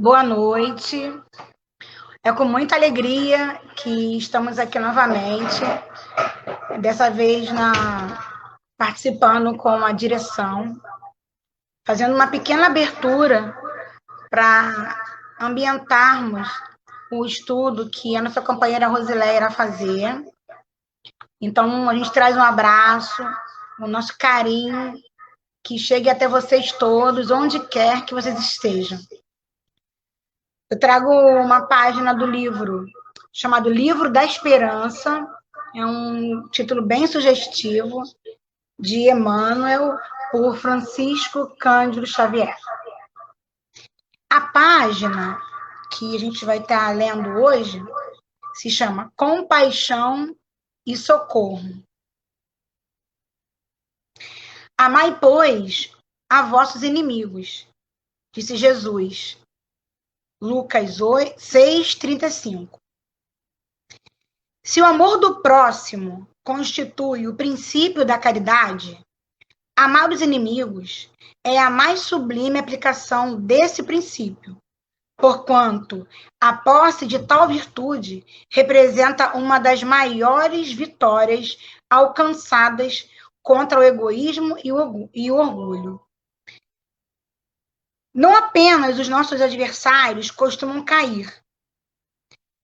Boa noite. É com muita alegria que estamos aqui novamente, dessa vez participando com a direção, fazendo uma pequena abertura para ambientarmos o estudo que a nossa companheira Rosileia irá fazer. Então, a gente traz um abraço, o nosso carinho, que chegue até vocês todos, onde quer que vocês estejam. Eu trago uma página do livro chamado Livro da Esperança, é um título bem sugestivo, de Emmanuel, por Francisco Cândido Xavier. A página que a gente vai estar lendo hoje se chama Compaixão e Socorro. Amai, pois, a vossos inimigos, disse Jesus. Lucas 6:35. Se o amor do próximo constitui o princípio da caridade, amar os inimigos é a mais sublime aplicação desse princípio, porquanto a posse de tal virtude representa uma das maiores vitórias alcançadas contra o egoísmo e o orgulho. Não apenas os nossos adversários costumam cair.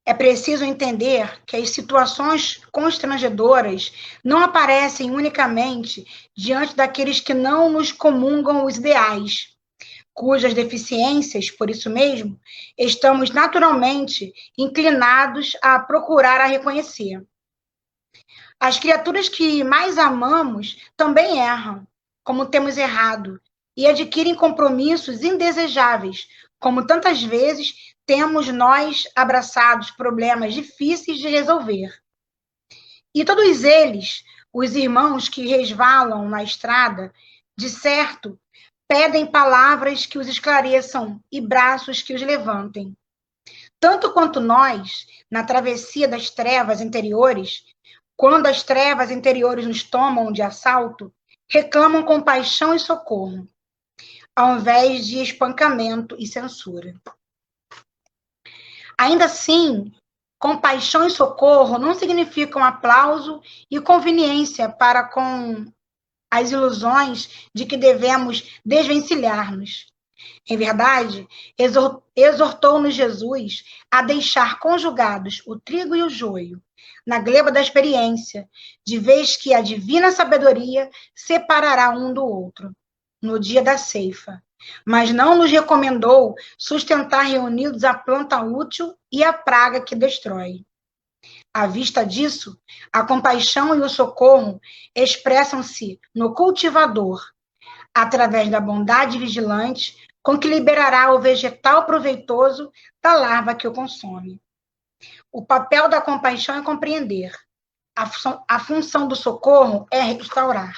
É preciso entender que as situações constrangedoras não aparecem unicamente diante daqueles que não nos comungam os ideais, cujas deficiências, por isso mesmo, estamos naturalmente inclinados a procurar a reconhecer. As criaturas que mais amamos também erram, como temos errado, e adquirem compromissos indesejáveis, como tantas vezes temos nós abraçados problemas difíceis de resolver. E todos eles, os irmãos que resvalam na estrada, de certo, pedem palavras que os esclareçam e braços que os levantem. Tanto quanto nós, na travessia das trevas interiores, quando as trevas interiores nos tomam de assalto, reclamam compaixão e socorro, ao invés de espancamento e censura. Ainda assim, compaixão e socorro não significam aplauso e conveniência para com as ilusões de que devemos desvencilhar-nos. Em verdade, exortou-nos Jesus a deixar conjugados o trigo e o joio, na gleba da experiência, de vez que a divina sabedoria separará um do outro, no dia da ceifa. Mas não nos recomendou sustentar reunidos a planta útil e a praga que destrói. À vista disso, a compaixão e o socorro expressam-se no cultivador, através da bondade vigilante com que liberará o vegetal proveitoso da larva que o consome. O papel da compaixão é compreender. A função do socorro é restaurar.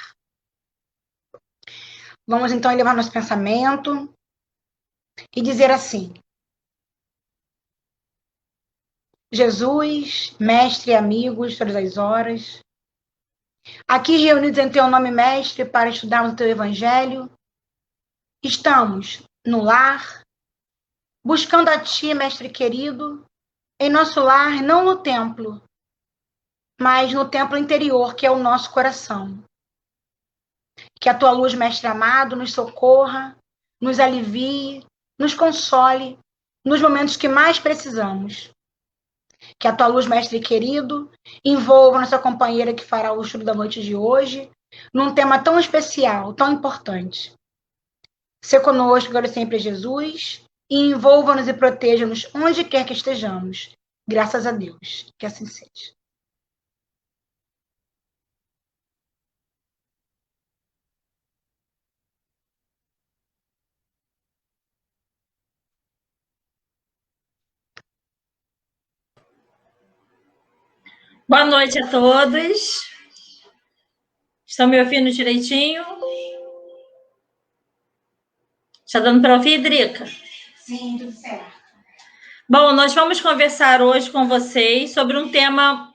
Vamos, então, elevar nosso pensamento e dizer assim: Jesus, mestre e amigos, todas as horas, aqui reunidos em teu nome, mestre, para estudarmos o teu evangelho, estamos no lar, buscando a ti, mestre querido, em nosso lar, não no templo, mas no templo interior, que é o nosso coração. Que a tua luz, mestre amado, nos socorra, nos alivie, nos console nos momentos que mais precisamos. Que a tua luz, mestre querido, envolva nossa companheira que fará o estudo da noite de hoje, num tema tão especial, tão importante. Se conosco agora sempre, Jesus, e envolva-nos e proteja-nos onde quer que estejamos. Graças a Deus. Que assim seja. Boa noite a todos. Estão me ouvindo direitinho? Está dando para ouvir, Drica? Sim, tudo certo. Bom, nós vamos conversar hoje com vocês sobre um tema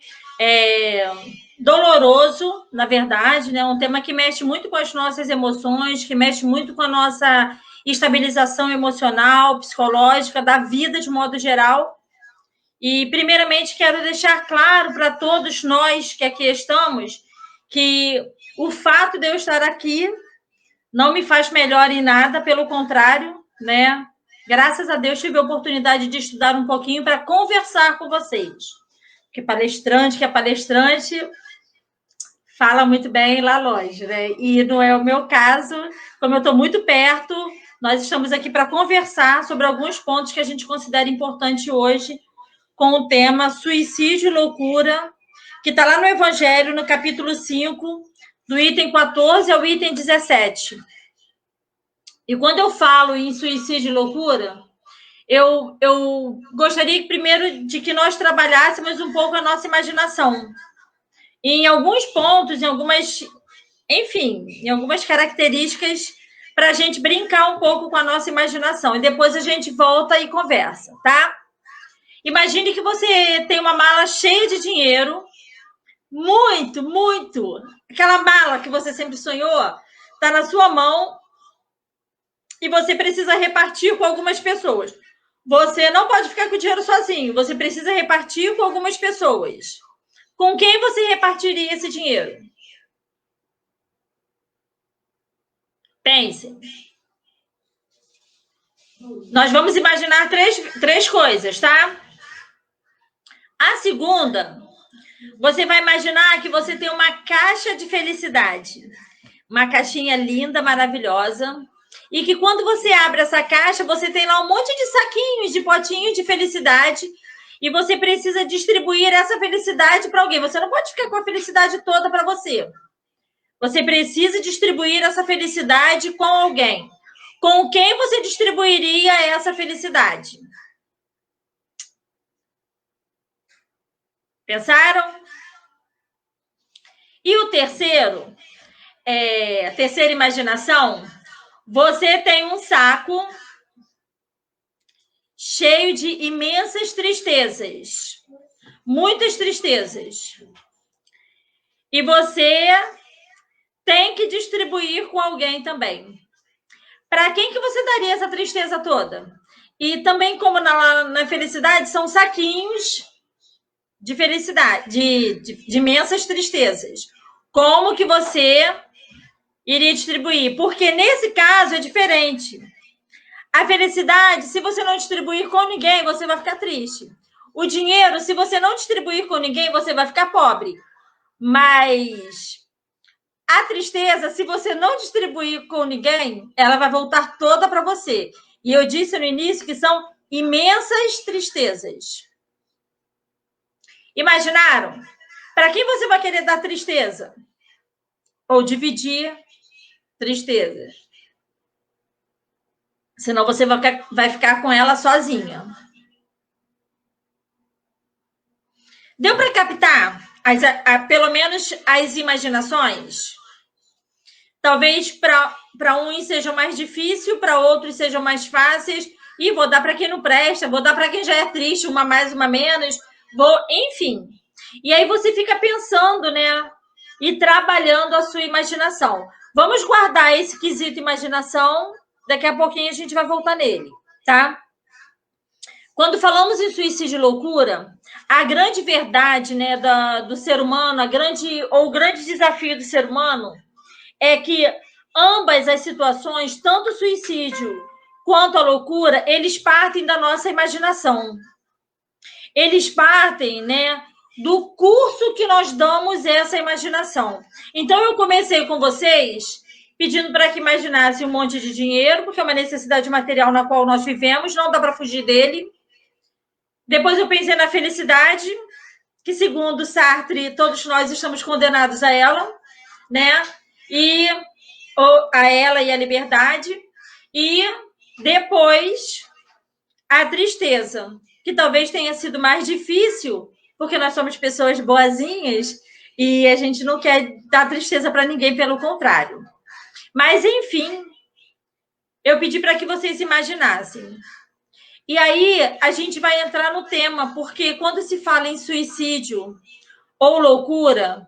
doloroso, na verdade, né? Um tema que mexe muito com as nossas emoções, que mexe muito com a nossa estabilização emocional, psicológica, da vida de modo geral. E, primeiramente, quero deixar claro para todos nós que aqui estamos que o fato de eu estar aqui não me faz melhor em nada, pelo contrário, né? Graças a Deus tive a oportunidade de estudar um pouquinho para conversar com vocês. Porque palestrante, que é palestrante, fala muito bem lá longe, né? E não é o meu caso, como eu estou muito perto, nós estamos aqui para conversar sobre alguns pontos que a gente considera importante hoje, com o tema suicídio e loucura, que está lá no Evangelho, no capítulo 5, do item 14 ao item 17. E quando eu falo em suicídio e loucura, eu gostaria primeiro de que nós trabalhássemos um pouco a nossa imaginação. E em alguns pontos, em algumas características, para a gente brincar um pouco com a nossa imaginação. E depois a gente volta e conversa, tá? Imagine que você tem uma mala cheia de dinheiro, muito, muito. Aquela mala que você sempre sonhou, está na sua mão e você precisa repartir com algumas pessoas. Você não pode ficar com o dinheiro sozinho, você precisa repartir com algumas pessoas. Com quem você repartiria esse dinheiro? Pense. Nós vamos imaginar três coisas, tá? A segunda, você vai imaginar que você tem uma caixa de felicidade. Uma caixinha linda, maravilhosa. E que quando você abre essa caixa, você tem lá um monte de saquinhos, de potinhos de felicidade. E você precisa distribuir essa felicidade para alguém. Você não pode ficar com a felicidade toda para você. Você precisa distribuir essa felicidade com alguém. Com quem você distribuiria essa felicidade? Pensaram? E o terceiro, a terceira imaginação, você tem um saco cheio de imensas tristezas. Muitas tristezas. E você tem que distribuir com alguém também. Para quem que você daria essa tristeza toda? E também, como na felicidade, são saquinhos de felicidade, de imensas tristezas. Como que você iria distribuir? Porque nesse caso é diferente. A felicidade, se você não distribuir com ninguém, você vai ficar triste. O dinheiro, se você não distribuir com ninguém, você vai ficar pobre. Mas a tristeza, se você não distribuir com ninguém, ela vai voltar toda para você. E eu disse no início que são imensas tristezas. Imaginaram? Para quem você vai querer dar tristeza? Ou dividir tristeza? Senão você vai ficar com ela sozinha. Deu para captar pelo menos as imaginações? Talvez para uns sejam mais difíceis, para outros sejam mais fáceis. E vou dar para quem não presta, vou dar para quem já é triste, uma mais, uma menos. Enfim. E aí você fica pensando, né? E trabalhando a sua imaginação. Vamos guardar esse quesito imaginação. Daqui a pouquinho a gente vai voltar nele, tá? Quando falamos em suicídio e loucura, a grande verdade, né, do ser humano, o grande desafio do ser humano é que ambas as situações, tanto o suicídio quanto a loucura, eles partem da nossa imaginação. Eles partem, né, do curso que nós damos essa imaginação. Então, eu comecei com vocês pedindo para que imaginassem um monte de dinheiro, porque é uma necessidade material na qual nós vivemos, não dá para fugir dele. Depois eu pensei na felicidade, que segundo Sartre, todos nós estamos condenados a ela, né? E a ela e a liberdade. E depois a tristeza, que talvez tenha sido mais difícil, porque nós somos pessoas boazinhas e a gente não quer dar tristeza para ninguém, pelo contrário. Mas, enfim, eu pedi para que vocês imaginassem. E aí a gente vai entrar no tema, porque quando se fala em suicídio ou loucura,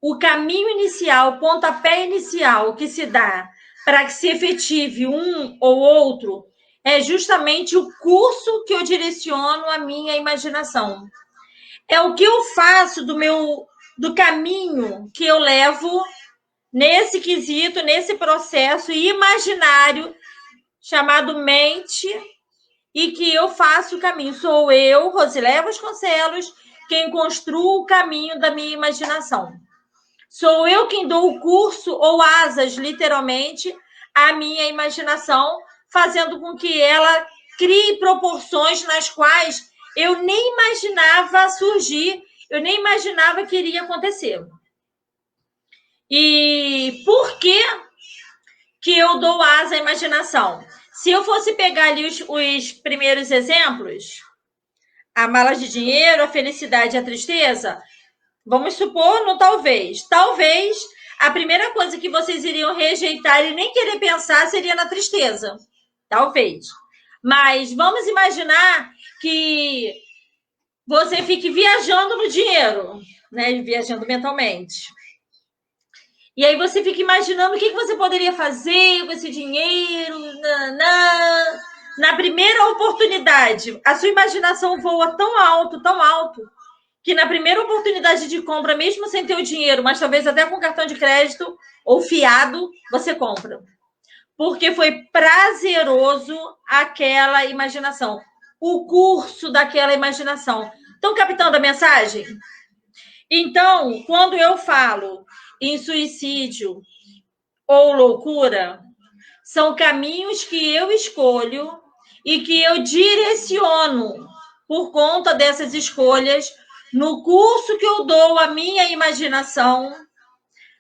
o caminho inicial, o pontapé inicial que se dá para que se efetive um ou outro é justamente o curso que eu direciono à minha imaginação. É o que eu faço do caminho que eu levo nesse quesito, nesse processo imaginário chamado mente, e que eu faço o caminho. Sou eu, Rosileia Vasconcelos, quem construo o caminho da minha imaginação. Sou eu quem dou o curso ou asas, literalmente, à minha imaginação, fazendo com que ela crie proporções nas quais eu nem imaginava surgir, eu nem imaginava que iria acontecer. E por que eu dou asa à imaginação? Se eu fosse pegar ali os primeiros exemplos, a mala de dinheiro, a felicidade e a tristeza, vamos supor no talvez. Talvez a primeira coisa que vocês iriam rejeitar e nem querer pensar seria na tristeza. Talvez. Mas vamos imaginar que você fique viajando no dinheiro, né? Viajando mentalmente. E aí você fica imaginando o que você poderia fazer com esse dinheiro. Na primeira oportunidade, a sua imaginação voa tão alto, que na primeira oportunidade de compra, mesmo sem ter o dinheiro, mas talvez até com cartão de crédito ou fiado, você compra. Porque foi prazeroso aquela imaginação, o curso daquela imaginação. Estão captando a mensagem? Então, quando eu falo em suicídio ou loucura, são caminhos que eu escolho e que eu direciono por conta dessas escolhas no curso que eu dou à minha imaginação,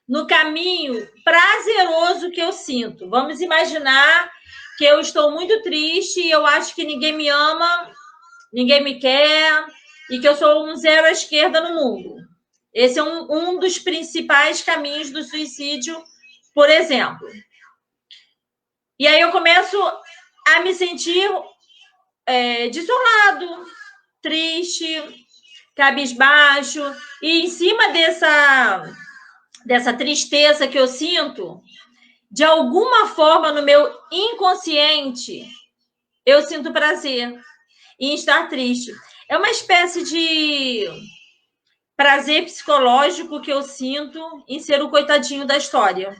no caminho prazeroso que eu sinto. Vamos imaginar que eu estou muito triste e eu acho que ninguém me ama, ninguém me quer e que eu sou um zero à esquerda no mundo. Esse é um dos principais caminhos do suicídio, por exemplo. E aí eu começo a me sentir desolado, triste, cabisbaixo. E em cima dessa tristeza que eu sinto, de alguma forma no meu inconsciente, eu sinto prazer em estar triste. É uma espécie de prazer psicológico que eu sinto em ser o coitadinho da história.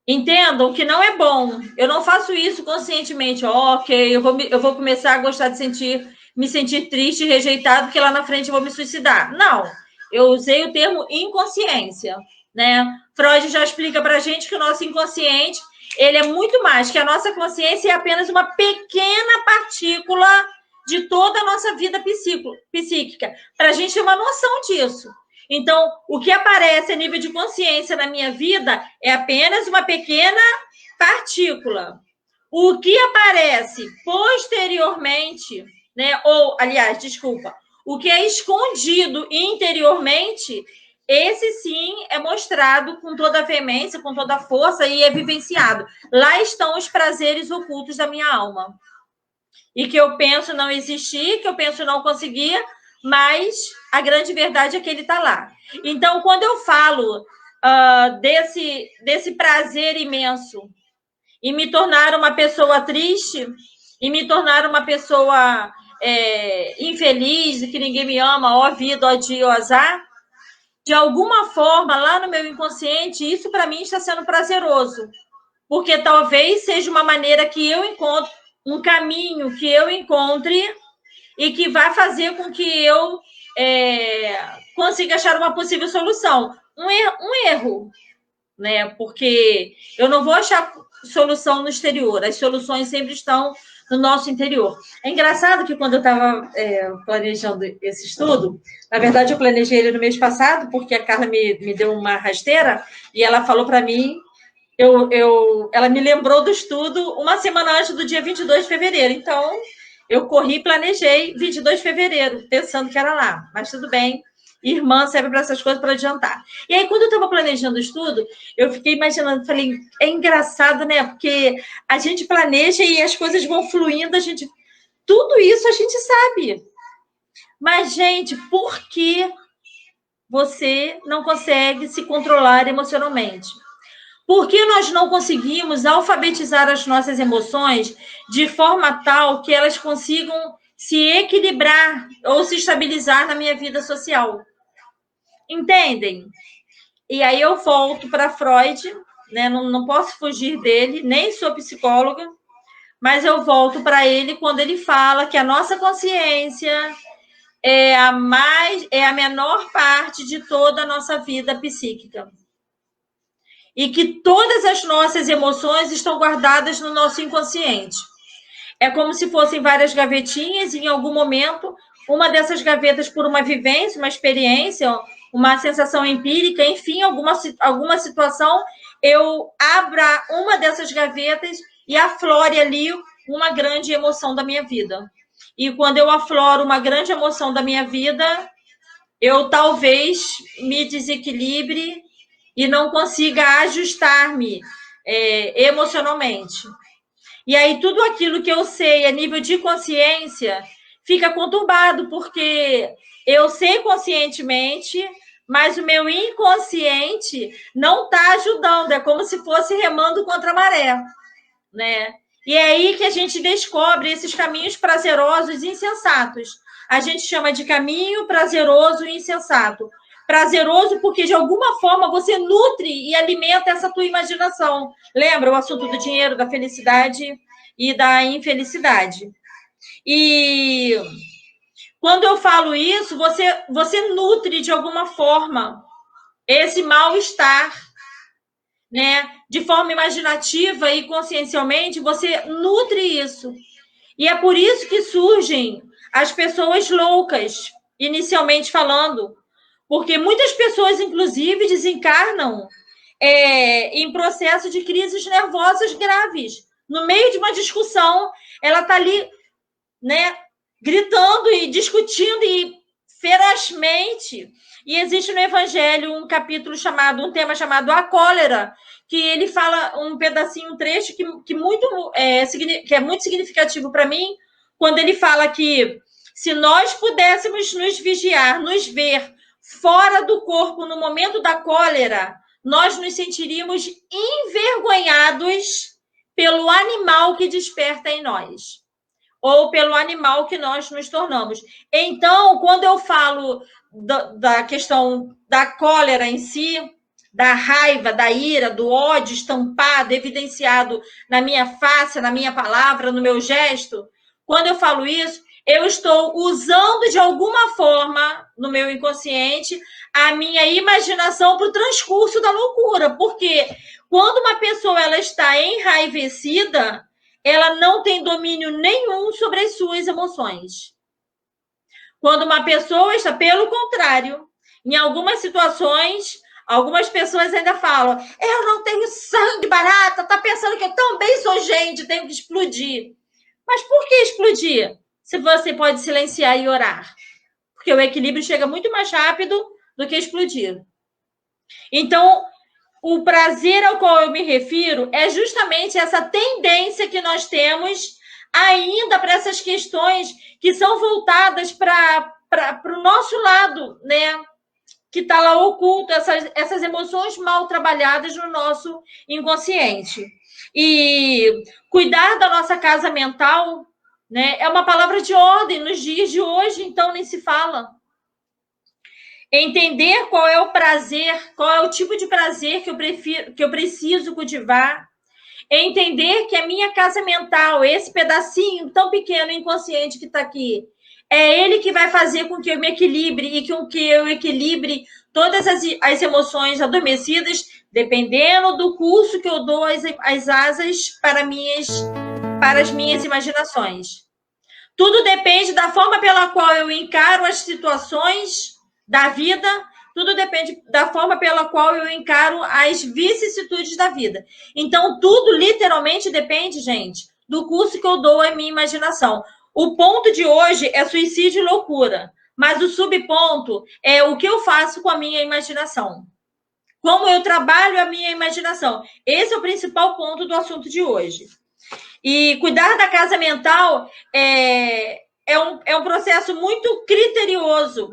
Entendam que não é bom. Eu não faço isso conscientemente. Ok, eu vou começar a gostar de me sentir triste e rejeitado, porque lá na frente eu vou me suicidar. Não, eu usei o termo inconsciência, né? Freud já explica pra gente que o nosso inconsciente, ele é muito mais, que a nossa consciência é apenas uma pequena partícula de toda a nossa vida psíquica, para a gente ter uma noção disso. Então, o que aparece a nível de consciência na minha vida é apenas uma pequena partícula. O que aparece posteriormente, né? Ou, aliás, desculpa, o que é escondido interiormente, esse sim é mostrado com toda a veemência, com toda a força e é vivenciado. Lá estão os prazeres ocultos da minha alma. E que eu penso não existir, que eu penso não conseguir, mas a grande verdade é que ele está lá. Então, quando eu falo desse prazer imenso em me tornar uma pessoa triste, em me tornar uma pessoa infeliz, que ninguém me ama, ó vida, ó dia, ó azar, de alguma forma, lá no meu inconsciente, isso para mim está sendo prazeroso. Porque talvez seja uma maneira que eu encontro, um caminho que eu encontre e que vai fazer com que eu consiga achar uma possível solução. Um erro, né? Porque eu não vou achar solução no exterior, as soluções sempre estão no nosso interior. É engraçado que quando eu estava planejando esse estudo, na verdade eu planejei ele no mês passado, porque a Carla me deu uma rasteira e ela falou para mim, ela me lembrou do estudo uma semana antes do dia 22 de fevereiro, então eu corri e planejei 22 de fevereiro, pensando que era lá, mas tudo bem. Irmã serve para essas coisas para adiantar. E aí, quando eu estava planejando o estudo, eu fiquei imaginando, falei, é engraçado, né? Porque a gente planeja e as coisas vão fluindo, tudo isso a gente sabe. Mas, gente, por que você não consegue se controlar emocionalmente? Por que nós não conseguimos alfabetizar as nossas emoções de forma tal que elas consigam se equilibrar ou se estabilizar na minha vida social? Entendem? E aí eu volto para Freud, né? Não posso fugir dele, nem sou psicóloga, mas eu volto para ele quando ele fala que a nossa consciência é a menor parte de toda a nossa vida psíquica. E que todas as nossas emoções estão guardadas no nosso inconsciente. É como se fossem várias gavetinhas e, em algum momento, uma dessas gavetas, por uma vivência, uma experiência, uma sensação empírica, enfim, alguma situação, eu abra uma dessas gavetas e aflore ali uma grande emoção da minha vida. E quando eu afloro uma grande emoção da minha vida, eu talvez me desequilibre e não consiga ajustar-me emocionalmente. E aí tudo aquilo que eu sei a nível de consciência fica conturbado, porque eu sei conscientemente, mas o meu inconsciente não está ajudando, é como se fosse remando contra a maré, né? E é aí que a gente descobre esses caminhos prazerosos e insensatos. A gente chama de caminho prazeroso e insensato. Prazeroso porque, de alguma forma, você nutre e alimenta essa tua imaginação. Lembra o assunto do dinheiro, da felicidade e da infelicidade. E quando eu falo isso, você nutre, de alguma forma, esse mal-estar, né? De forma imaginativa e consciencialmente, você nutre isso. E é por isso que surgem as pessoas loucas, inicialmente falando, porque muitas pessoas, inclusive, desencarnam em processo de crises nervosas graves. No meio de uma discussão, ela está ali, né, gritando e discutindo e ferozmente. E existe no Evangelho um tema chamado A Cólera, que ele fala um pedacinho, um trecho que é muito significativo para mim, quando ele fala que se nós pudéssemos nos vigiar, nos ver fora do corpo no momento da cólera, nós nos sentiríamos envergonhados pelo animal que desperta em nós, ou pelo animal que nós nos tornamos. Então, quando eu falo da questão da cólera em si, da raiva, da ira, do ódio estampado, evidenciado na minha face, na minha palavra, no meu gesto, quando eu falo isso, eu estou usando de alguma forma, no meu inconsciente, a minha imaginação para o transcurso da loucura. Porque quando uma pessoa ela está enraivecida, ela não tem domínio nenhum sobre as suas emoções. Quando uma pessoa está, pelo contrário, em algumas situações, algumas pessoas ainda falam: eu não tenho sangue barata, tá pensando que eu também sou gente, tenho que explodir. Mas por que explodir? Se você pode silenciar e orar. Porque o equilíbrio chega muito mais rápido do que explodir. Então, o prazer ao qual eu me refiro é justamente essa tendência que nós temos ainda para essas questões que são voltadas para o nosso lado, né? Que está lá oculto, essas emoções mal trabalhadas no nosso inconsciente. E cuidar da nossa casa mental, né, é uma palavra de ordem nos dias de hoje, então nem se fala. Entender qual é o prazer, qual é o tipo de prazer que eu preciso cultivar. Entender que a minha casa mental, esse pedacinho tão pequeno, inconsciente que está aqui, é ele que vai fazer com que eu me equilibre e com que eu equilibre todas as emoções adormecidas, dependendo do curso que eu dou as asas para as minhas imaginações. Tudo depende da forma pela qual eu encaro as situações da vida, tudo depende da forma pela qual eu encaro as vicissitudes da vida. Então, tudo literalmente depende, gente, do curso que eu dou à minha imaginação. O ponto de hoje é suicídio e loucura, mas o subponto é o que eu faço com a minha imaginação. Como eu trabalho a minha imaginação. Esse é o principal ponto do assunto de hoje. E cuidar da casa mental é um processo muito criterioso,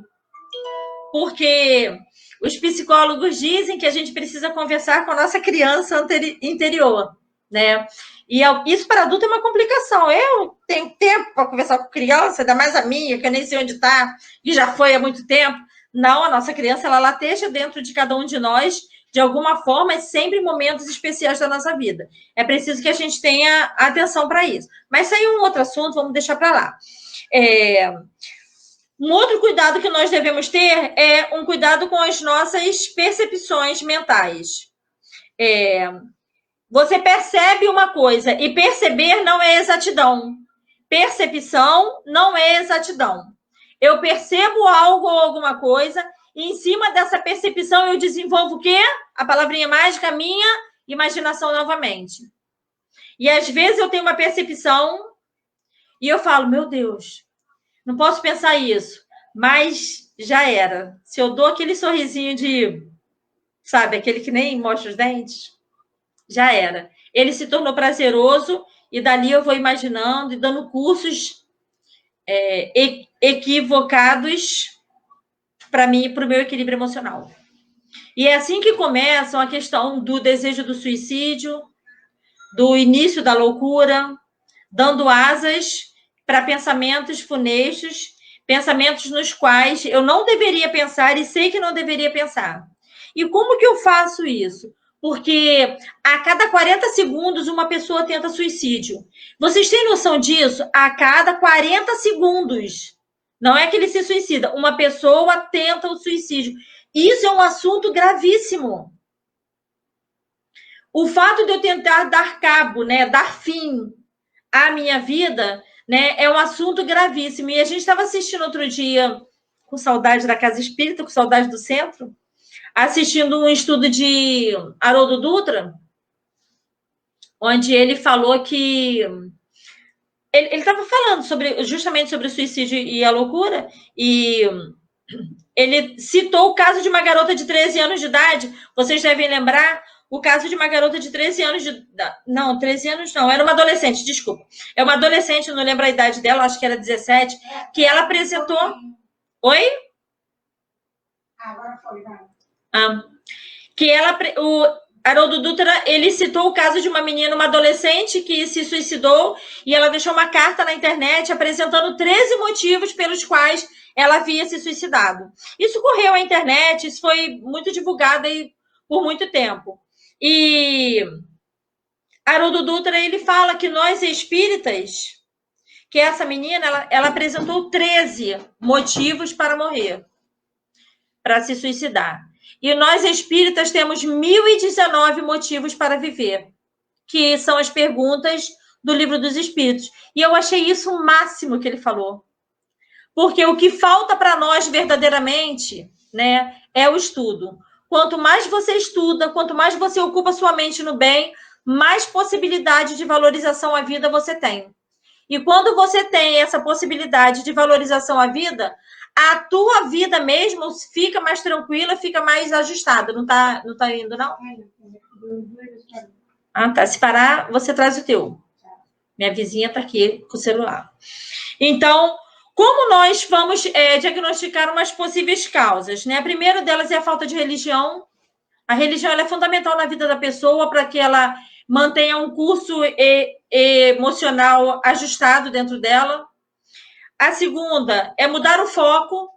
porque os psicólogos dizem que a gente precisa conversar com a nossa criança interior, né? E isso para adulto é uma complicação. Eu tenho tempo para conversar com criança, ainda mais a minha, que eu nem sei onde está, e já foi há muito tempo. Não, a nossa criança, ela lateja dentro de cada um de nós, de alguma forma, é sempre momentos especiais da nossa vida. É preciso que a gente tenha atenção para isso. Mas isso aí é um outro assunto, vamos deixar para lá. Um outro cuidado que nós devemos ter é um cuidado com as nossas percepções mentais. Você percebe uma coisa e perceber não é exatidão. Percepção não é exatidão. Eu percebo algo ou alguma coisa e em cima dessa percepção eu desenvolvo o quê? A palavrinha mágica, minha imaginação novamente. E às vezes eu tenho uma percepção e eu falo, meu Deus, não posso pensar isso, mas já era. Se eu dou aquele sorrisinho de, sabe, aquele que nem mostra os dentes, já era. Ele se tornou prazeroso e dali eu vou imaginando e dando cursos equivocados para mim e para o meu equilíbrio emocional. E é assim que começam a questão do desejo do suicídio, do início da loucura, dando asas para pensamentos funestos, pensamentos nos quais eu não deveria pensar e sei que não deveria pensar. E como que eu faço isso? Porque a cada 40 segundos uma pessoa tenta suicídio. Vocês têm noção disso? A cada 40 segundos. Não é que ele se suicida, uma pessoa tenta o suicídio. Isso é um assunto gravíssimo. O fato de eu tentar dar cabo, né, dar fim à minha vida, né, é um assunto gravíssimo. E a gente estava assistindo outro dia, com saudade da Casa Espírita, com saudade do centro, assistindo um estudo de Haroldo Dutra, onde ele falou que ele estava falando justamente sobre o suicídio e a loucura, e ele citou o caso de uma garota de 13 anos de idade. Vocês devem lembrar o caso de uma garota de 13 anos de... Não, 13 anos não, era uma adolescente, desculpa. É uma adolescente, não lembro a idade dela, acho que era 17, que ela apresentou... Oi? Agora foi, vai. Que ela... Haroldo Dutra, ele citou o caso de uma menina, uma adolescente que se suicidou e ela deixou uma carta na internet apresentando 13 motivos pelos quais ela havia se suicidado. Isso correu à internet, isso foi muito divulgado aí por muito tempo. E Haroldo Dutra, ele fala que nós espíritas, que essa menina, ela apresentou 13 motivos para morrer, para se suicidar. E nós espíritas temos 1019 motivos para viver, que são as perguntas do Livro dos Espíritos. E eu achei isso o máximo que ele falou. Porque o que falta para nós verdadeiramente, né, é o estudo. Quanto mais você estuda, quanto mais você ocupa sua mente no bem, mais possibilidade de valorização à vida você tem. E quando você tem essa possibilidade de valorização à vida, a tua vida mesmo fica mais tranquila, fica mais ajustada. Não tá indo, não? Ah, tá. Se parar, você traz o teu. Minha vizinha tá aqui com o celular. Então, como nós vamos diagnosticar umas possíveis causas, né? A primeira delas é a falta de religião. A religião ela é fundamental na vida da pessoa para que ela mantenha um curso emocional ajustado dentro dela. A segunda é mudar o foco.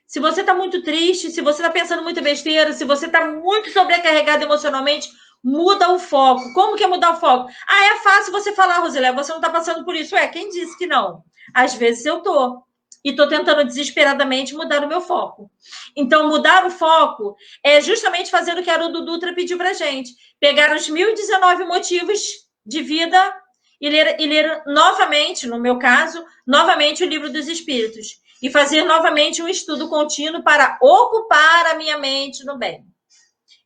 Se você está muito triste, se você está pensando muita besteira, se você está muito sobrecarregado emocionalmente, muda o foco. Como que é mudar o foco? Ah, é fácil você falar, Rosilé, você não está passando por isso. Quem disse que não? Às vezes eu estou. E estou tentando desesperadamente mudar o meu foco. Então, mudar o foco é justamente fazer o que a Haroldo Dutra pediu para a gente. Pegar os 1019 motivos de vida e ler novamente, no meu caso, novamente o Livro dos Espíritos. E fazer novamente um estudo contínuo para ocupar a minha mente no bem.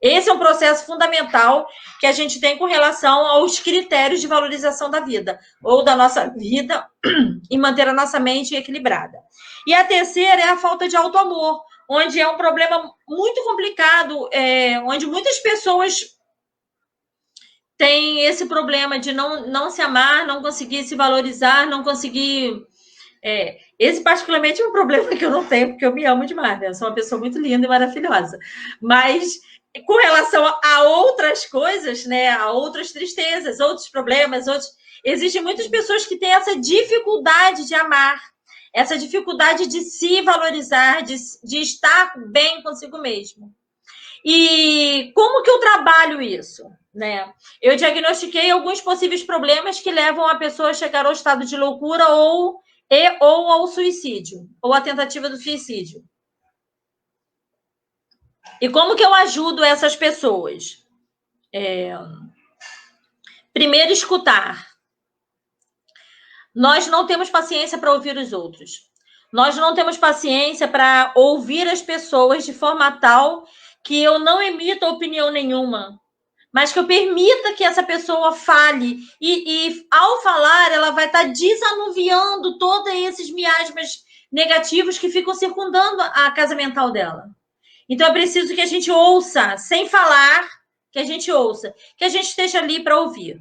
Esse é um processo fundamental que a gente tem com relação aos critérios de valorização da vida, ou da nossa vida, e manter a nossa mente equilibrada. E a terceira é a falta de autoamor, onde é um problema muito complicado, onde muitas pessoas têm esse problema de não se amar, não conseguir se valorizar, não conseguir... Esse, particularmente, é um problema que eu não tenho, porque eu me amo demais, né? Eu sou uma pessoa muito linda e maravilhosa. Mas, com relação a outras coisas, né? A outras tristezas, outros problemas, existem muitas pessoas que têm essa dificuldade de amar, essa dificuldade de se valorizar, de estar bem consigo mesmo. E como que eu trabalho isso? Né? Eu diagnostiquei alguns possíveis problemas que levam a pessoa a chegar ao estado de loucura ou ao suicídio, ou à tentativa do suicídio. E como que eu ajudo essas pessoas? Primeiro, escutar. Nós não temos paciência para ouvir os outros. Nós não temos paciência para ouvir as pessoas de forma tal que eu não emita opinião nenhuma, mas que eu permita que essa pessoa fale. E ao falar, ela vai estar desanuviando todos esses miasmas negativos que ficam circundando a casa mental dela. Então, é preciso que a gente ouça, sem falar, que a gente ouça, que a gente esteja ali para ouvir.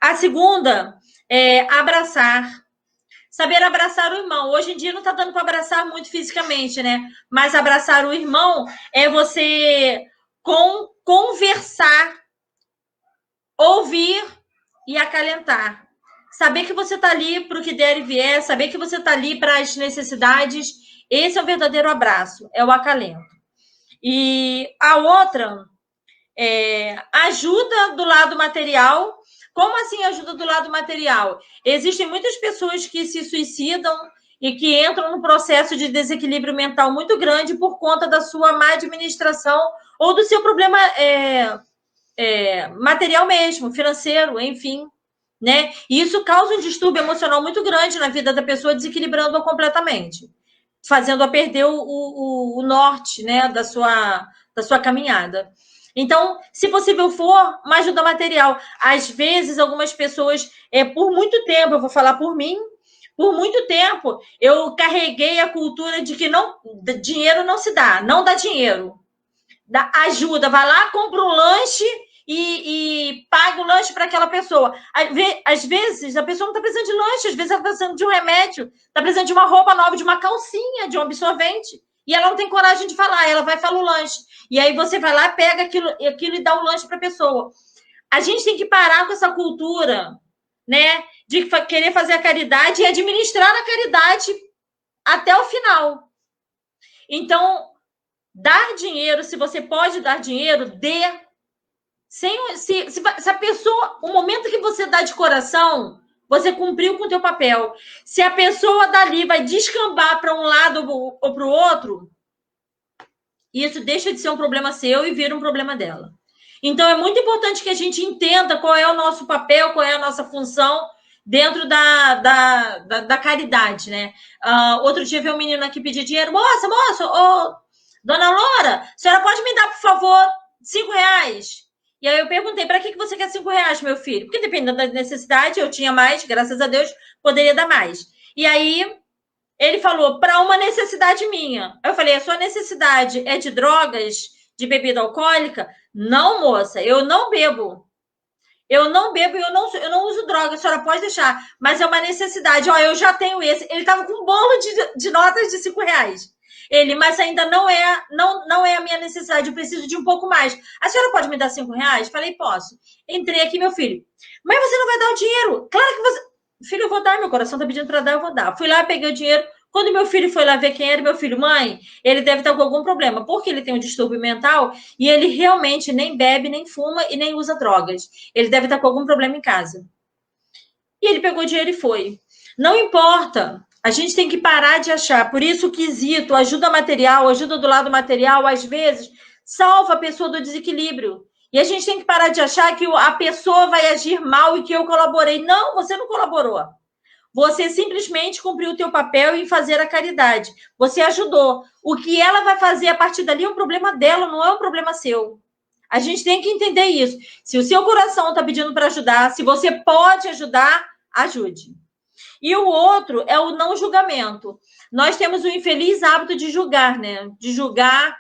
A segunda é abraçar. Saber abraçar o irmão. Hoje em dia não está dando para abraçar muito fisicamente, né? Mas abraçar o irmão é você conversar, ouvir e acalentar. Saber que você está ali para o que der e vier, saber que você está ali para as necessidades. Esse é o verdadeiro abraço, é o acalento. E a outra é ajuda do lado material. Como assim ajuda do lado material? Existem muitas pessoas que se suicidam e que entram num processo de desequilíbrio mental muito grande por conta da sua má administração ou do seu problema material mesmo, financeiro, enfim. Né? E isso causa um distúrbio emocional muito grande na vida da pessoa, desequilibrando-a completamente, fazendo-a perder o norte, né, da sua caminhada. Então, se possível for, uma ajuda material. Às vezes, algumas pessoas, por muito tempo, eu vou falar por mim, por muito tempo, eu carreguei a cultura de que dinheiro não se dá, não dá dinheiro. Dá ajuda, vai lá, compra um lanche e paga o lanche para aquela pessoa. Às vezes, a pessoa não está precisando de lanche, às vezes ela está precisando de um remédio, está precisando de uma roupa nova, de uma calcinha, de um absorvente. E ela não tem coragem de falar, ela vai falar o lanche. E aí você vai lá, pega aquilo e dá o lanche para a pessoa. A gente tem que parar com essa cultura, né, de querer fazer a caridade e administrar a caridade até o final. Então, dar dinheiro, se você pode dar dinheiro, dê. Se a pessoa, o momento que você dá de coração, você cumpriu com o teu papel. Se a pessoa dali vai descambar para um lado ou para o outro, isso deixa de ser um problema seu e vira um problema dela. Então, é muito importante que a gente entenda qual é o nosso papel, qual é a nossa função dentro da caridade, né? Outro dia veio um menino aqui pedir dinheiro. Moça, dona Loura, a senhora pode me dar, por favor, R$5? E aí eu perguntei, para que você quer R$5, meu filho? Porque dependendo da necessidade, eu tinha mais, graças a Deus, poderia dar mais. E aí ele falou, para uma necessidade minha. Eu falei, a sua necessidade é de drogas, de bebida alcoólica? Não, moça, eu não bebo. Eu não bebo e eu não uso droga, a senhora pode deixar. Mas é uma necessidade. Ó, eu já tenho esse. Ele estava com um bolo de notas de R$5. Mas ainda não é a minha necessidade, eu preciso de um pouco mais. A senhora pode me dar R$5? Falei, posso. Entrei aqui, meu filho. Mas você não vai dar o dinheiro? Claro que você... Filho, eu vou dar, meu coração tá pedindo para dar, eu vou dar. Fui lá, peguei o dinheiro. Quando meu filho foi lá ver quem era, meu filho, mãe, ele deve estar com algum problema, porque ele tem um distúrbio mental e ele realmente nem bebe, nem fuma e nem usa drogas. Ele deve estar com algum problema em casa. E ele pegou o dinheiro e foi. Não importa. A gente tem que parar de achar. Por isso, o quesito, ajuda material, ajuda do lado material, às vezes, salva a pessoa do desequilíbrio. E a gente tem que parar de achar que a pessoa vai agir mal e que eu colaborei. Não, você não colaborou. Você simplesmente cumpriu o teu papel em fazer a caridade. Você ajudou. O que ela vai fazer a partir dali é um problema dela, não é um problema seu. A gente tem que entender isso. Se o seu coração está pedindo para ajudar, se você pode ajudar, ajude. E o outro é o não julgamento. Nós temos o infeliz hábito de julgar, né? De julgar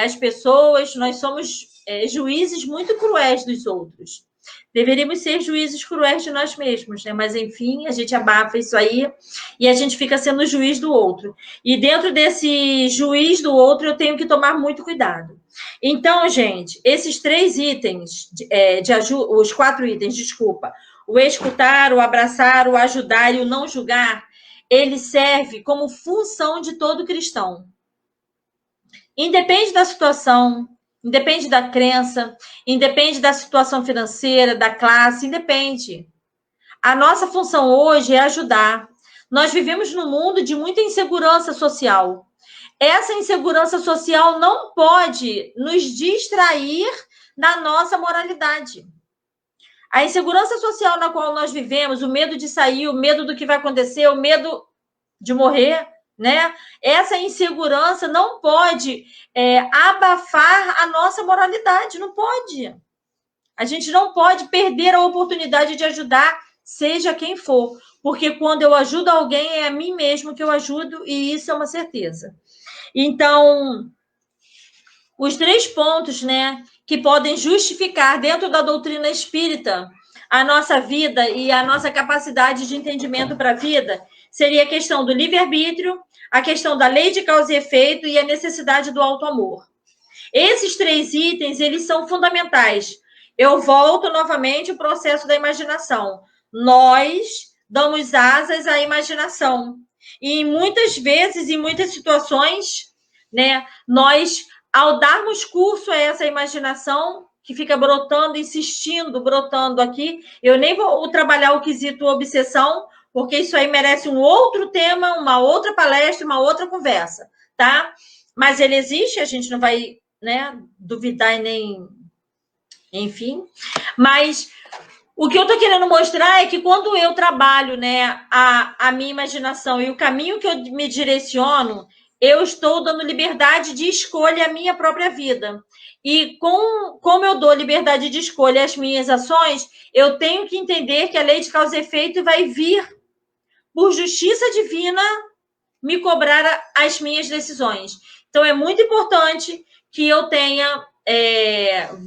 as pessoas. Nós somos juízes muito cruéis dos outros. Deveríamos ser juízes cruéis de nós mesmos, né? Mas, enfim, a gente abafa isso aí e a gente fica sendo juiz do outro. E dentro desse juiz do outro, eu tenho que tomar muito cuidado. Então, gente, esses 3 itens, os 4 itens, desculpa, o escutar, o abraçar, o ajudar e o não julgar, ele serve como função de todo cristão. Independe da situação, independe da crença, independe da situação financeira, da classe, independe. A nossa função hoje é ajudar. Nós vivemos num mundo de muita insegurança social. Essa insegurança social não pode nos distrair da nossa moralidade. A insegurança social na qual nós vivemos, o medo de sair, o medo do que vai acontecer, o medo de morrer, né? Essa insegurança não pode abafar a nossa moralidade, não pode. A gente não pode perder a oportunidade de ajudar, seja quem for, porque quando eu ajudo alguém, é a mim mesmo que eu ajudo, e isso é uma certeza. Então, os 3 pontos, né, que podem justificar dentro da doutrina espírita a nossa vida e a nossa capacidade de entendimento para a vida, seria a questão do livre-arbítrio, a questão da lei de causa e efeito e a necessidade do auto-amor. Esses 3 itens, eles são fundamentais. Eu volto novamente ao processo da imaginação. Nós damos asas à imaginação. E muitas vezes, em muitas situações, né, nós, ao darmos curso a essa imaginação, que fica brotando, insistindo, brotando aqui, eu nem vou trabalhar o quesito obsessão, porque isso aí merece um outro tema, uma outra palestra, uma outra conversa, tá? Mas ele existe, a gente não vai, né, duvidar e nem... Enfim. Mas o que eu estou querendo mostrar é que quando eu trabalho, né, a minha imaginação e o caminho que eu me direciono, eu estou dando liberdade de escolha à minha própria vida. E como eu dou liberdade de escolha às minhas ações, eu tenho que entender que a lei de causa e efeito vai vir, por justiça divina, me cobrar as minhas decisões. Então, é muito importante que eu tenha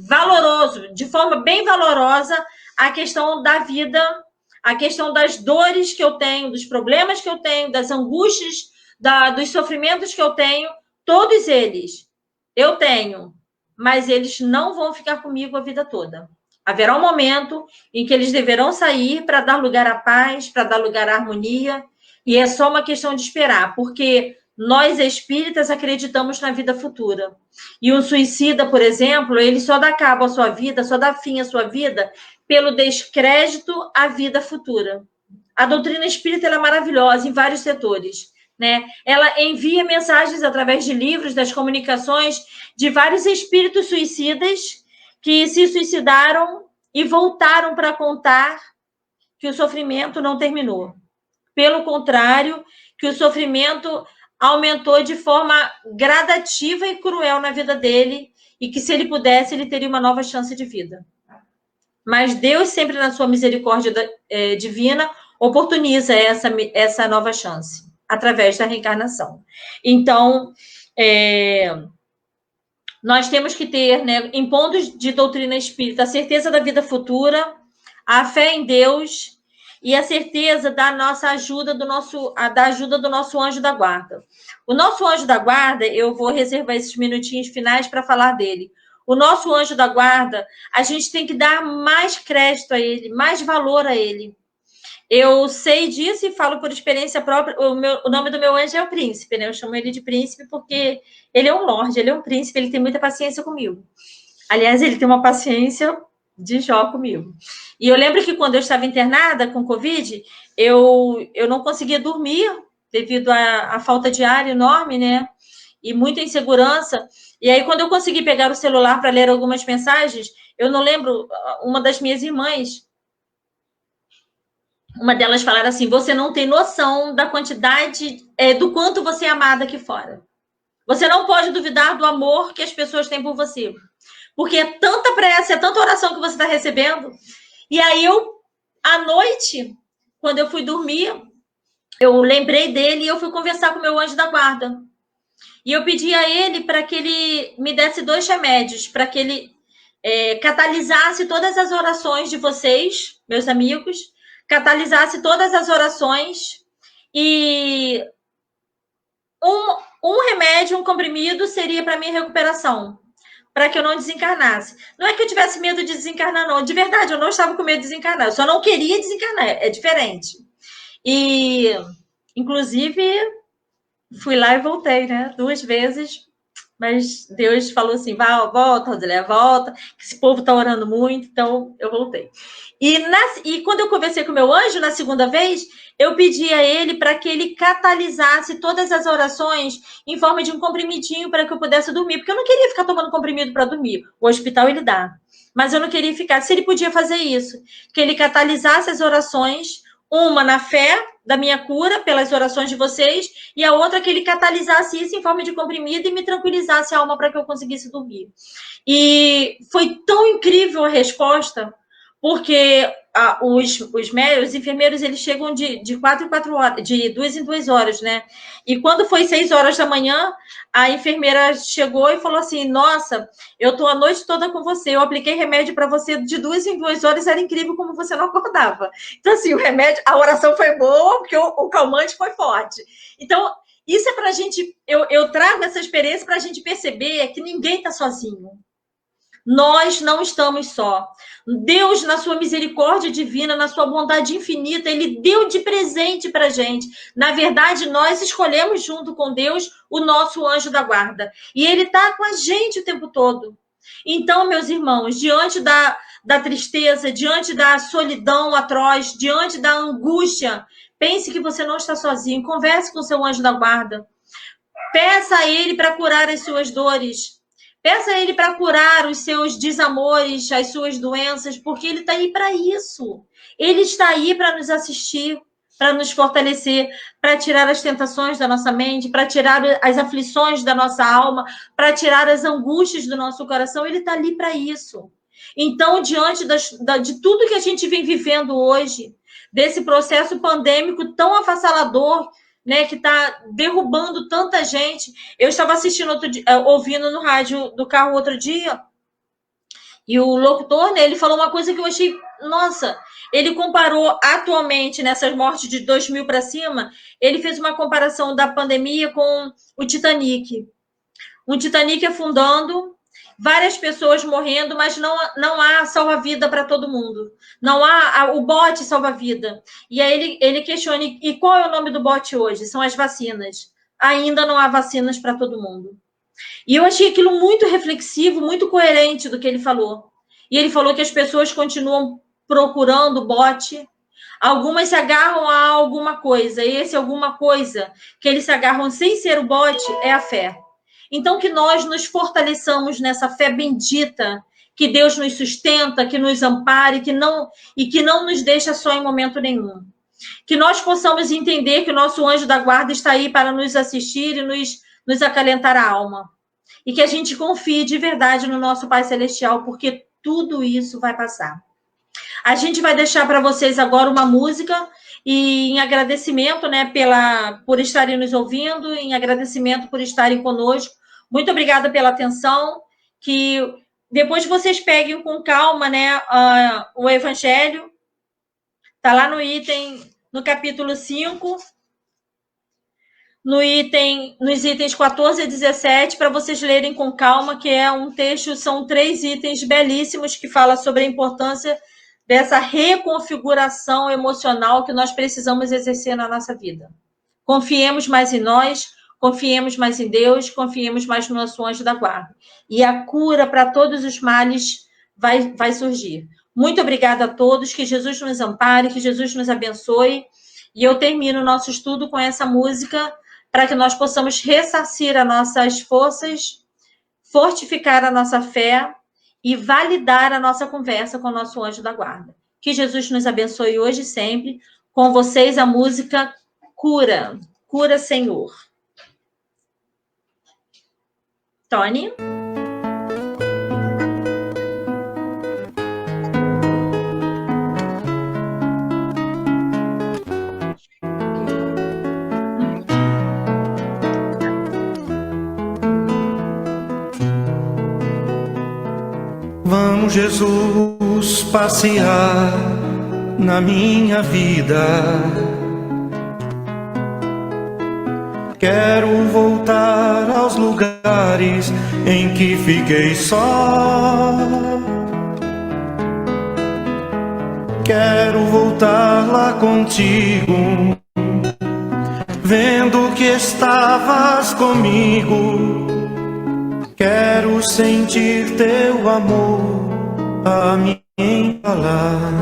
valoroso, de forma bem valorosa, a questão da vida, a questão das dores que eu tenho, dos problemas que eu tenho, das angústias, dos sofrimentos que eu tenho, todos eles eu tenho, mas eles não vão ficar comigo a vida toda. Haverá um momento em que eles deverão sair para dar lugar à paz, para dar lugar à harmonia, e é só uma questão de esperar, porque nós espíritas acreditamos na vida futura. E um suicida, por exemplo, ele só dá cabo à sua vida, só dá fim à sua vida pelo descrédito à vida futura. A doutrina espírita é maravilhosa em vários setores, né? Ela envia mensagens através de livros, das comunicações de vários espíritos suicidas que se suicidaram e voltaram para contar que o sofrimento não terminou. Pelo contrário, que o sofrimento aumentou de forma gradativa e cruel na vida dele, e que se ele pudesse, ele teria uma nova chance de vida. Mas Deus, sempre na sua misericórdia divina, oportuniza essa nova chance, através da reencarnação. Então, nós temos que ter, né, em pontos de doutrina espírita, a certeza da vida futura, a fé em Deus e a certeza da nossa ajuda, da ajuda do nosso anjo da guarda. O nosso anjo da guarda, eu vou reservar esses minutinhos finais para falar dele. O nosso anjo da guarda, a gente tem que dar mais crédito a ele, mais valor a ele. Eu sei disso e falo por experiência própria. O nome do meu anjo é o Príncipe, né? Eu chamo ele de Príncipe porque ele é um lorde, ele é um príncipe, ele tem muita paciência comigo. Aliás, ele tem uma paciência de Jó comigo. E eu lembro que quando eu estava internada com Covid, eu não conseguia dormir devido à falta de ar enorme, né? E muita insegurança. E aí, quando eu consegui pegar o celular para ler algumas mensagens, eu não lembro, uma das minhas irmãs, uma delas falaram assim: você não tem noção da quantidade, do quanto você é amada aqui fora. Você não pode duvidar do amor que as pessoas têm por você. Porque é tanta prece, é tanta oração que você está recebendo. E aí à noite, quando eu fui dormir, eu lembrei dele e eu fui conversar com o meu anjo da guarda. E eu pedi a ele para que ele me desse 2 remédios, para que ele catalisasse todas as orações de vocês, meus amigos, catalisasse todas as orações e um remédio, um comprimido seria para minha recuperação, para que eu não desencarnasse. Não é que eu tivesse medo de desencarnar, não. De verdade, eu não estava com medo de desencarnar. Eu só não queria desencarnar. É diferente. E, inclusive, fui lá e voltei, né? 2 vezes. Mas Deus falou assim, volta, Rosilé, volta, que esse povo está orando muito, então eu voltei. E quando eu conversei com o meu anjo, na segunda vez, eu pedi a ele para que ele catalisasse todas as orações em forma de um comprimidinho para que eu pudesse dormir, porque eu não queria ficar tomando comprimido para dormir. O hospital ele dá. Mas eu não queria ficar. Se ele podia fazer isso, que ele catalisasse as orações, uma na fé da minha cura, pelas orações de vocês, e a outra que ele catalisasse isso em forma de comprimido e me tranquilizasse a alma para que eu conseguisse dormir. E foi tão incrível a resposta, porque os enfermeiros, eles chegam de 4 em 4 horas, de 2 em 2 horas, né? E quando foi 6 horas da manhã, a enfermeira chegou e falou assim, nossa, eu tô a noite toda com você, eu apliquei remédio para você de 2 em 2 horas, era incrível como você não acordava. Então, assim, o remédio, a oração foi boa, porque o calmante foi forte. Então, isso é pra gente, eu trago essa experiência pra gente perceber que ninguém tá sozinho. Nós não estamos só. Deus, na sua misericórdia divina, na sua bondade infinita, ele deu de presente para a gente. Na verdade, nós escolhemos junto com Deus o nosso anjo da guarda. E ele está com a gente o tempo todo. Então, meus irmãos, diante da tristeza, diante da solidão atroz, diante da angústia, pense que você não está sozinho. Converse com o seu anjo da guarda. Peça a ele para curar as suas dores. Peça a ele para curar os seus desamores, as suas doenças, porque ele está aí para isso. Ele está aí para nos assistir, para nos fortalecer, para tirar as tentações da nossa mente, para tirar as aflições da nossa alma, para tirar as angústias do nosso coração. Ele está ali para isso. Então, diante de tudo que a gente vem vivendo hoje, desse processo pandêmico tão avassalador, né, que está derrubando tanta gente. Eu estava assistindo ouvindo no rádio do carro outro dia, e o locutor, né, ele falou uma coisa que eu achei, nossa, ele comparou atualmente, nessas mortes de 2000 para cima, ele fez uma comparação da pandemia com o Titanic. O Titanic afundando, várias pessoas morrendo, mas não há salva-vida para todo mundo. Não há o bote salva-vida. E aí ele questiona, e qual é o nome do bote hoje? São as vacinas. Ainda não há vacinas para todo mundo. E eu achei aquilo muito reflexivo, muito coerente do que ele falou. E ele falou que as pessoas continuam procurando o bote. Algumas se agarram a alguma coisa. E esse alguma coisa que eles se agarram sem ser o bote é a fé. Então, que nós nos fortaleçamos nessa fé bendita, que Deus nos sustenta, que nos ampare, que não nos deixa só em momento nenhum. Que nós possamos entender que o nosso anjo da guarda está aí para nos assistir e nos acalentar a alma. E que a gente confie de verdade no nosso Pai Celestial, porque tudo isso vai passar. A gente vai deixar para vocês agora uma música, e em agradecimento, né, por estarem nos ouvindo, em agradecimento por estarem conosco. Muito obrigada pela atenção, que depois vocês peguem com calma, né, o Evangelho, está lá no capítulo 5, nos itens 14 a 17, para vocês lerem com calma, que é um texto, são 3 itens belíssimos que fala sobre a importância dessa reconfiguração emocional que nós precisamos exercer na nossa vida. Confiemos mais em nós, confiemos mais em Deus, confiemos mais no nosso anjo da guarda. E a cura para todos os males vai surgir. Muito obrigada a todos, que Jesus nos ampare, que Jesus nos abençoe. E eu termino o nosso estudo com essa música para que nós possamos ressarcir as nossas forças, fortificar a nossa fé e validar a nossa conversa com o nosso anjo da guarda. Que Jesus nos abençoe hoje e sempre. Com vocês, a música Cura. Cura, Senhor. Tony? Vamos Vamos, Jesus, passear na minha vida. Quero voltar aos lugares em que fiquei só. Quero voltar lá contigo, vendo que estavas comigo. Quero sentir teu amor a me embalar.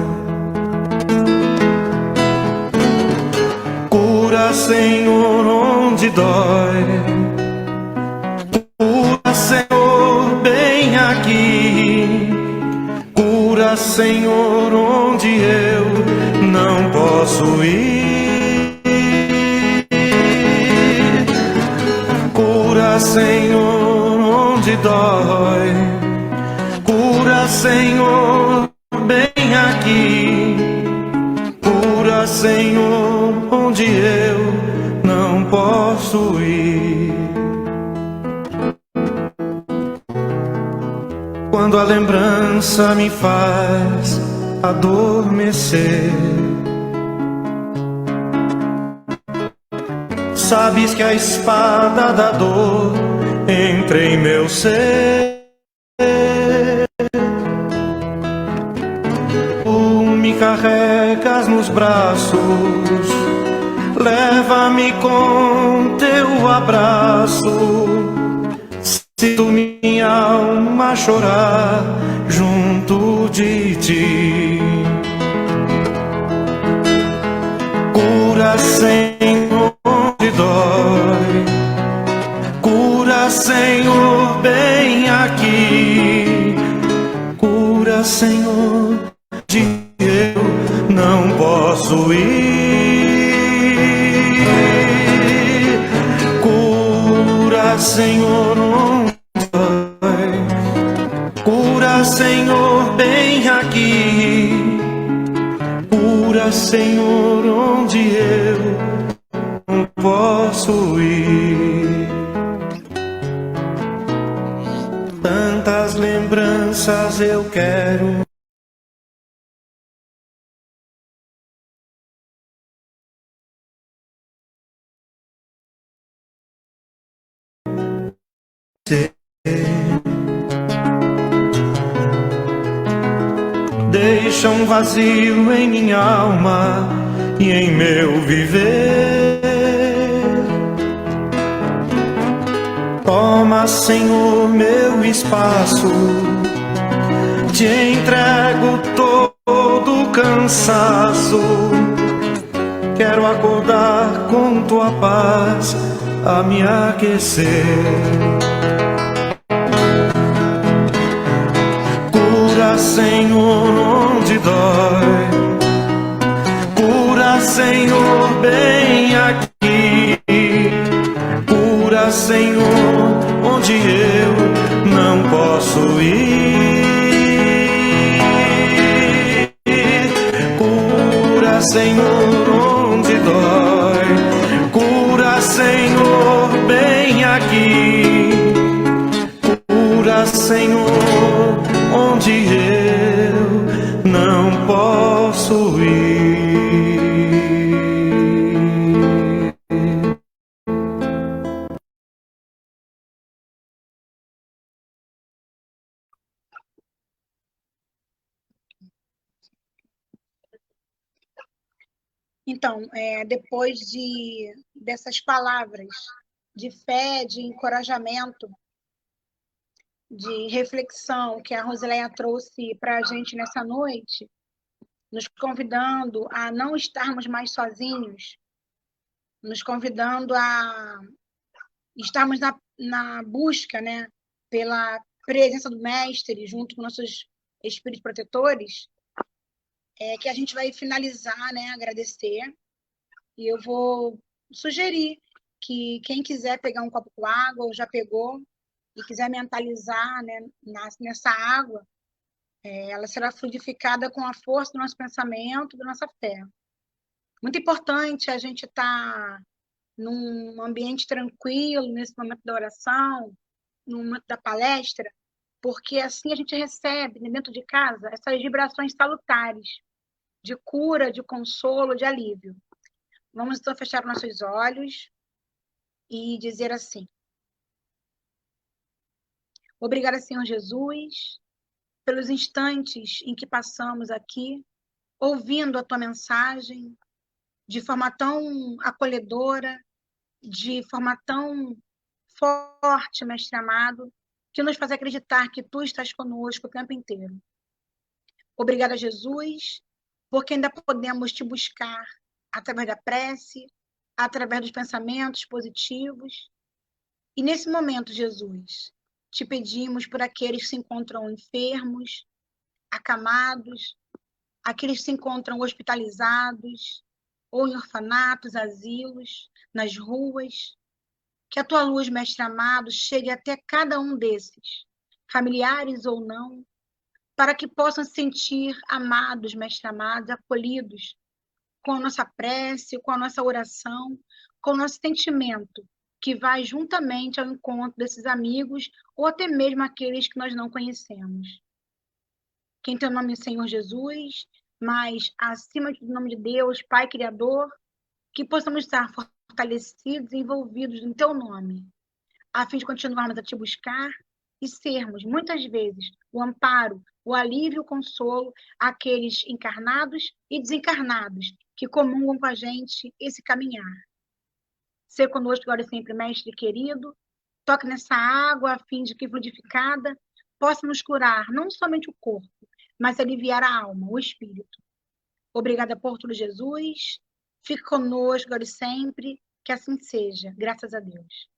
Cura, Senhor, onde dói. Cura, Senhor, bem aqui. Cura, Senhor, onde eu não posso ir. Cura, Senhor, onde dói. Cura, Senhor, bem aqui. Cura, Senhor, onde eu não posso ir. Quando a lembrança me faz adormecer, sabes que a espada da dor entra em meu ser. Tu me carregas nos braços, leva-me com teu abraço. Sinto minha alma chorar junto de ti. Cura, Senhor, onde dói. Cura, Senhor, bem aqui. Cura, Senhor, de eu não posso ir. Cura, Senhor, onde dói. Cura, Senhor, bem aqui. Cura, Senhor, onde eu não posso ir. Tantas lembranças eu quero ter. Deixa um vazio em minha alma e em meu viver. Toma, Senhor, meu espaço. Te entrego todo o cansaço. Quero acordar com tua paz a me aquecer. Cura, Senhor, onde dói. Cura, Senhor, bem aqui. Cura, Senhor, onde eu não posso ir. Cura, Senhor, onde dói. Cura, Senhor, bem aqui. Cura, Senhor, onde eu não posso ir. Então, depois dessas palavras de fé, de encorajamento, de reflexão que a Rosileia trouxe para a gente nessa noite, nos convidando a não estarmos mais sozinhos, nos convidando a estarmos na busca, né, pela presença do Mestre, junto com nossos espíritos protetores, que a gente vai finalizar, né, agradecer, e eu vou sugerir que quem quiser pegar um copo com água, ou já pegou, e quiser mentalizar, né, nessa água, ela será fluidificada com a força do nosso pensamento, da nossa fé. Muito importante a gente estar num ambiente tranquilo, nesse momento da oração, no momento da palestra, porque assim a gente recebe dentro de casa essas vibrações salutares de cura, de consolo, de alívio. Vamos então fechar nossos olhos e dizer assim: obrigada, Senhor Jesus, pelos instantes em que passamos aqui, ouvindo a tua mensagem de forma tão acolhedora, de forma tão forte, mestre amado, que nos faz acreditar que tu estás conosco o tempo inteiro. Obrigada, Jesus, porque ainda podemos te buscar através da prece, através dos pensamentos positivos. E nesse momento, Jesus, te pedimos por aqueles que se encontram enfermos, acamados, aqueles que se encontram hospitalizados, ou em orfanatos, asilos, nas ruas, que a tua luz, mestre amado, chegue até cada um desses, familiares ou não, para que possam se sentir amados, mestre amados, acolhidos, com a nossa prece, com a nossa oração, com o nosso sentimento, que vai juntamente ao encontro desses amigos, ou até mesmo aqueles que nós não conhecemos. Que em teu nome, Senhor Jesus, mas acima do nome de Deus, Pai Criador, que possamos estar fortalecidos e envolvidos no teu nome, a fim de continuarmos a te buscar e sermos, muitas vezes, o amparo, o alívio, o consolo àqueles encarnados e desencarnados que comungam com a gente esse caminhar. Ser conosco agora e sempre, mestre querido, toque nessa água a fim de que, fluidificada, possa nos curar não somente o corpo, mas aliviar a alma, o espírito. Obrigada por tudo, Jesus. Fique conosco agora e sempre, que assim seja. Graças a Deus.